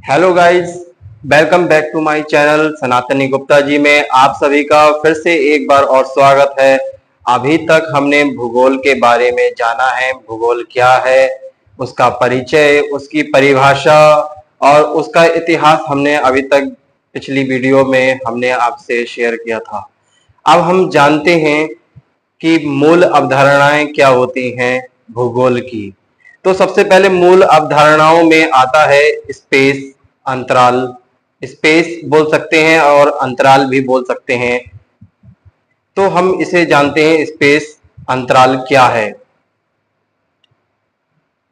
Hello guys, welcome back to my channel Sanatani Gupta जी में आप सभी का फिर से एक बार और स्वागत है। अभी तक हमने भूगोल के बारे में जाना है, भूगोल क्या है, उसका परिचय, उसकी परिभाषा और उसका इतिहास हमने अभी तक पिछली वीडियो में हमने आपसे शेयर किया था। अब हम जानते हैं कि मूल अवधारणाएं क्या होती हैं भूगोल की। तो सबसे पहले मूल अवधारणाओं में आता है स्पेस, अंतराल। स्पेस बोल सकते हैं और अंतराल भी बोल सकते हैं। तो हम इसे जानते हैं, स्पेस अंतराल क्या है।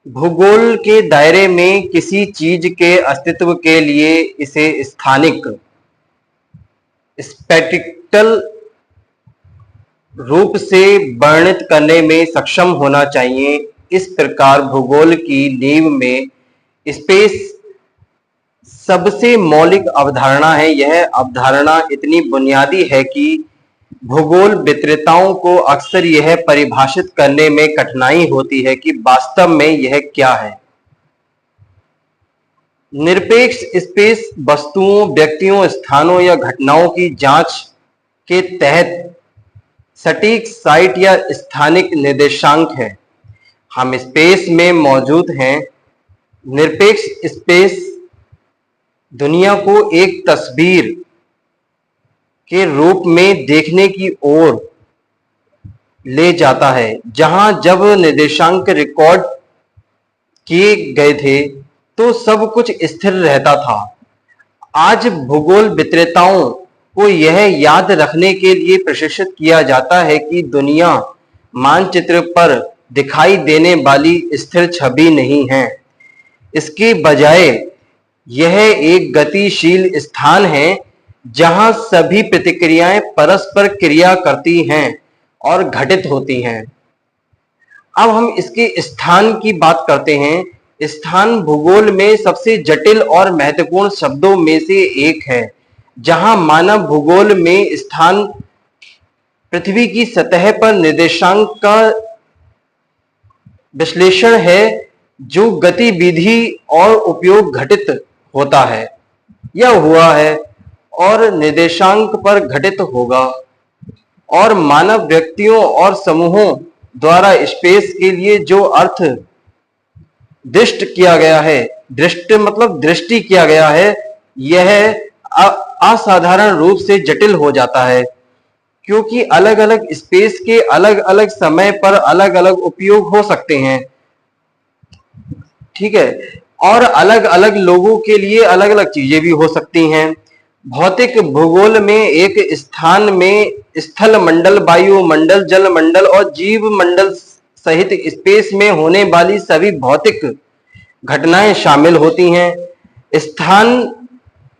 भूगोल के दायरे में किसी चीज के अस्तित्व के लिए इसे स्थानिक स्पैटिकल रूप से वर्णित करने में सक्षम होना चाहिए। इस प्रकार भूगोल की नींव में स्पेस सबसे मौलिक अवधारणा है। यह अवधारणा इतनी बुनियादी है कि भूगोल विक्रेताओं को अक्सर यह परिभाषित करने में कठिनाई होती है कि वास्तव में यह क्या है। निरपेक्ष स्पेस वस्तुओं, व्यक्तियों, स्थानों या घटनाओं की जांच के तहत सटीक साइट या स्थानिक निर्देशांक है। हम स्पेस में मौजूद हैं। निरपेक्ष स्पेस दुनिया को एक तस्वीर के रूप में देखने की ओर ले जाता है, जहां जब निर्देशांक रिकॉर्ड किए गए थे तो सब कुछ स्थिर रहता था। आज भूगोल विक्रेताओं को यह याद रखने के लिए प्रशिक्षित किया जाता है कि दुनिया मानचित्र पर दिखाई देने वाली स्थिर छवि नहीं है। इसके बजाय यह एक गतिशील स्थान है जहां सभी प्रतिक्रियाएं परस्पर क्रिया करती हैं और घटित होती हैं। अब हम इसके स्थान की बात करते हैं। स्थान भूगोल में सबसे जटिल और महत्वपूर्ण शब्दों में से एक है। जहां मानव भूगोल में स्थान पृथ्वी की सतह पर निर्देशांक का विश्लेषण है जो गतिविधि और उपयोग घटित होता है या हुआ है और निर्देशांक पर घटित होगा, और मानव व्यक्तियों और समूहों द्वारा स्पेस के लिए जो अर्थ दृष्ट किया गया है, दृष्ट मतलब दृष्टि किया गया है, यह असाधारण रूप से जटिल हो जाता है क्योंकि अलग अलग स्पेस के अलग अलग समय पर अलग अलग उपयोग हो सकते हैं। ठीक है, और अलग अलग लोगों के लिए अलग अलग चीजें भी हो सकती हैं। भौतिक भूगोल में एक स्थान में स्थल मंडल, वायु मंडल, जल मंडल और जीव मंडल सहित स्पेस में होने वाली सभी भौतिक घटनाएं शामिल होती हैं। स्थान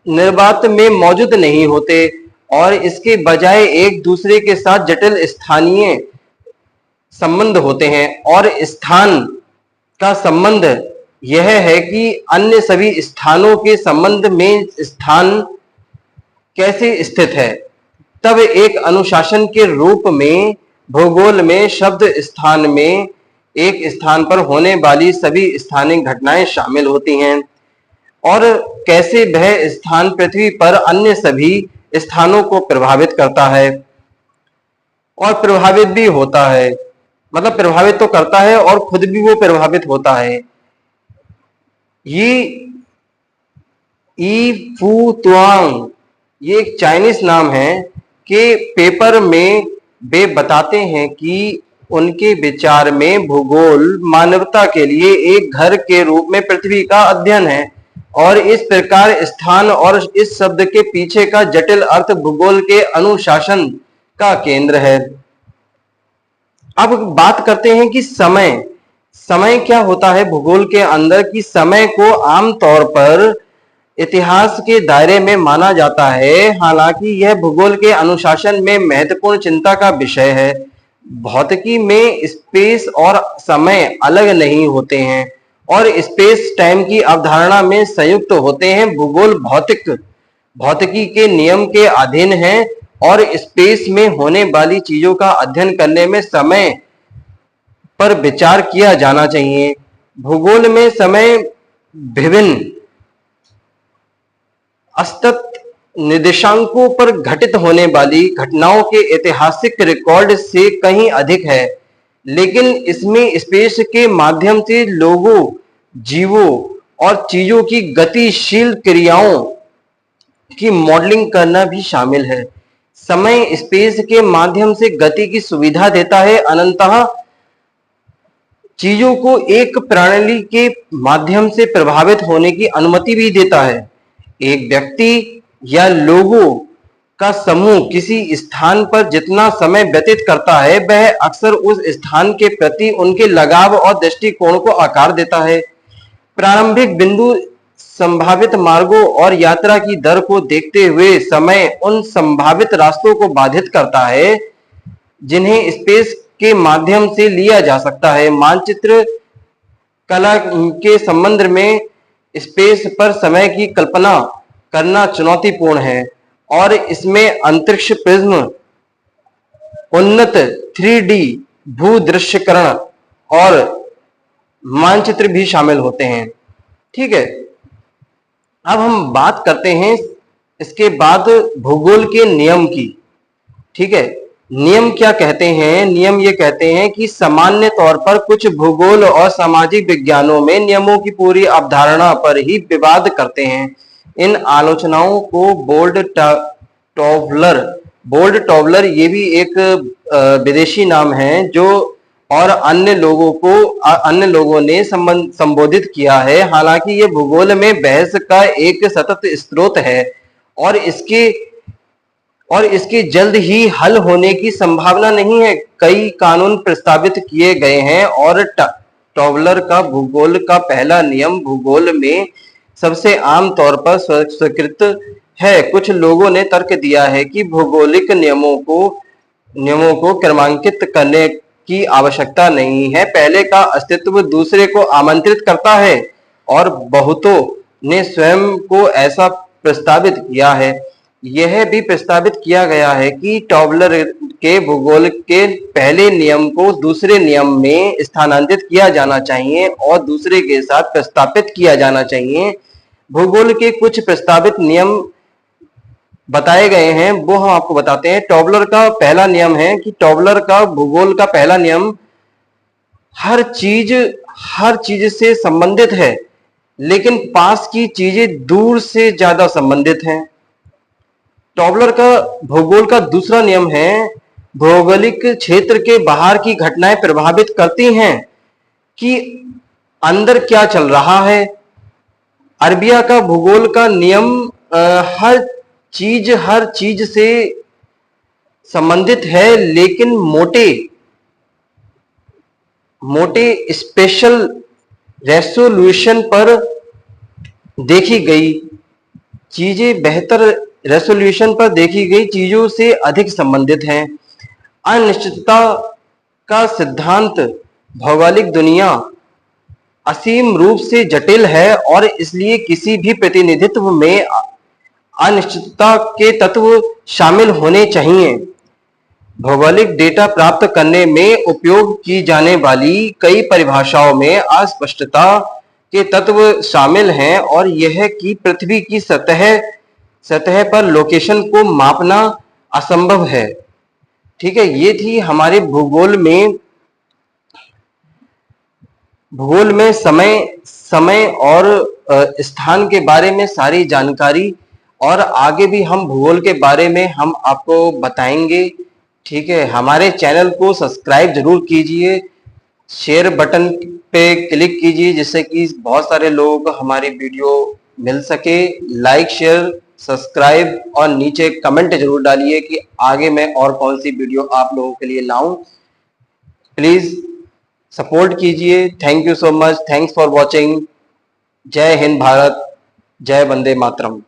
निर्वात में मौजूद नहीं होते और इसके बजाय एक दूसरे के साथ जटिल स्थानीय संबंध होते हैं। और स्थान का संबंध यह है कि अन्य सभी स्थानों के संबंध में स्थान कैसे स्थित है। तब एक अनुशासन के रूप में भूगोल में शब्द स्थान में एक स्थान पर होने वाली सभी स्थानिक घटनाएं शामिल होती हैं और कैसे वह स्थान पृथ्वी पर अन्य सभी स्थानों को प्रभावित करता है और प्रभावित भी होता है। मतलब प्रभावित तो करता है और खुद भी वो प्रभावित होता है। ये ई फू तुआंग, ये एक चाइनीज नाम है, के पेपर में वे बताते हैं कि उनके विचार में भूगोल मानवता के लिए एक घर के रूप में पृथ्वी का अध्ययन है और इस प्रकार स्थान और इस शब्द के पीछे का जटिल अर्थ भूगोल के अनुशासन का केंद्र है। अब बात करते हैं कि समय समय क्या होता है भूगोल के अंदर। कि समय को आमतौर पर इतिहास के दायरे में माना जाता है, हालांकि यह भूगोल के अनुशासन में महत्वपूर्ण चिंता का विषय है। भौतिकी में स्पेस और समय अलग नहीं होते हैं और स्पेस टाइम की अवधारणा में संयुक्त होते हैं। भूगोल भौतिकी के नियम के अधीन है और स्पेस में होने वाली चीजों का अध्ययन करने में समय पर विचार किया जाना चाहिए। भूगोल में समय विभिन्न असतत निर्देशांकों पर घटित होने वाली घटनाओं के ऐतिहासिक रिकॉर्ड से कहीं अधिक है, लेकिन इसमें स्पेस के माध्यम से लोगों, जीवों और चीजों की गतिशील क्रियाओं की मॉडलिंग करना भी शामिल है। समय स्पेस के माध्यम से गति की सुविधा देता है, अनंतः चीजों को एक प्रणाली के माध्यम से प्रभावित होने की अनुमति भी देता है। एक व्यक्ति या लोगों का समूह किसी स्थान पर जितना समय व्यतीत करता है, वह अक्सर उस स्थान के प्रति उनके लगाव और दृष्टिकोण को आकार देता है। प्रारंभिक बिंदु, संभावित मार्गों और यात्रा की दर को देखते हुए समय उन संभावित रास्तों को बाधित करता है जिन्हें स्पेस के माध्यम से लिया जा सकता है। मानचित्र कला के संबंध में स्पेस पर समय की कल्पना करना चुनौतीपूर्ण है और इसमें अंतरिक्ष प्रिज्म, उन्नत 3D भूदृश्यकरण और मानचित्र भी शामिल होते हैं। ठीक है, अब हम बात करते हैं इसके बाद भूगोल के नियम की। ठीक है, नियम क्या कहते हैं? नियम ये कहते हैं कि सामान्य तौर पर कुछ भूगोल और सामाजिक विज्ञानों में नियमों की पूरी अवधारणा पर ही विवाद करते हैं। इन आलोचनाओं को बोल्ड टॉवलर ये भी एक विदेशी नाम है जो और अन्य लोगों ने संबोधित किया है। हालांकि ये भूगोल में बहस का एक सतत स्रोत है और इसके जल्द ही हल होने की संभावना नहीं है। कई कानून प्रस्तावित किए गए हैं और टॉवलर का भूगोल का पहला नियम भूगोल में सबसे आम तौर पर स्वीकृत है। कुछ लोगों ने तर्क दिया है कि भौगोलिक नियमों को क्रमांकित करने की आवश्यकता नहीं है। पहले का अस्तित्व दूसरे को आमंत्रित करता है और बहुतों ने स्वयं को ऐसा प्रस्तावित किया है। यह भी प्रस्तावित किया गया है कि टॉवलर के भूगोल के पहले नियम को दूसरे नियम में स्थानांतरित किया जाना चाहिए और दूसरे के साथ प्रस्तावित किया जाना चाहिए। भूगोल के कुछ प्रस्तावित नियम बताए गए हैं, वो हम आपको बताते हैं। टॉवलर का पहला नियम है कि टॉवलर का भूगोल का पहला नियम हर चीज से संबंधित है, लेकिन पास की चीजें दूर से ज्यादा संबंधित हैं। टॉवलर का भूगोल का दूसरा नियम है भौगोलिक क्षेत्र के बाहर की घटनाएं प्रभावित करती हैं कि अंदर क्या चल रहा है। अरबिया का भूगोल का नियम हर चीज से संबंधित है, लेकिन मोटे स्पेशल रेसोल्यूशन पर देखी गई चीजें बेहतर रेसोल्यूशन पर देखी गई चीजों से अधिक संबंधित हैं। अनिश्चितता का सिद्धांत भौगोलिक दुनिया असीम रूप से जटिल है और इसलिए किसी भी प्रतिनिधित्व में अनिश्चितता के तत्व शामिल होने चाहिए। भौगोलिक डेटा प्राप्त करने में उपयोग की जाने वाली कई परिभाषाओं में अस्पष्टता के तत्व शामिल हैं और यह कि पृथ्वी की सतह पर लोकेशन को मापना असंभव है। ठीक है, ये थी हमारे भूगोल में समय और स्थान के बारे में सारी जानकारी, और आगे भी हम भूगोल के बारे में हम आपको बताएंगे। ठीक है, हमारे चैनल को सब्सक्राइब जरूर कीजिए, शेयर बटन पे क्लिक कीजिए जिससे कि बहुत सारे लोग हमारी वीडियो मिल सके। लाइक, शेयर, सब्सक्राइब और नीचे कमेंट जरूर डालिए कि आगे मैं और कौन सी वीडियो आप लोगों के लिए लाऊं। प्लीज सपोर्ट कीजिए। Thank you so much. Thanks for watching. जय हिंद भारत, जय वंदे मातरम।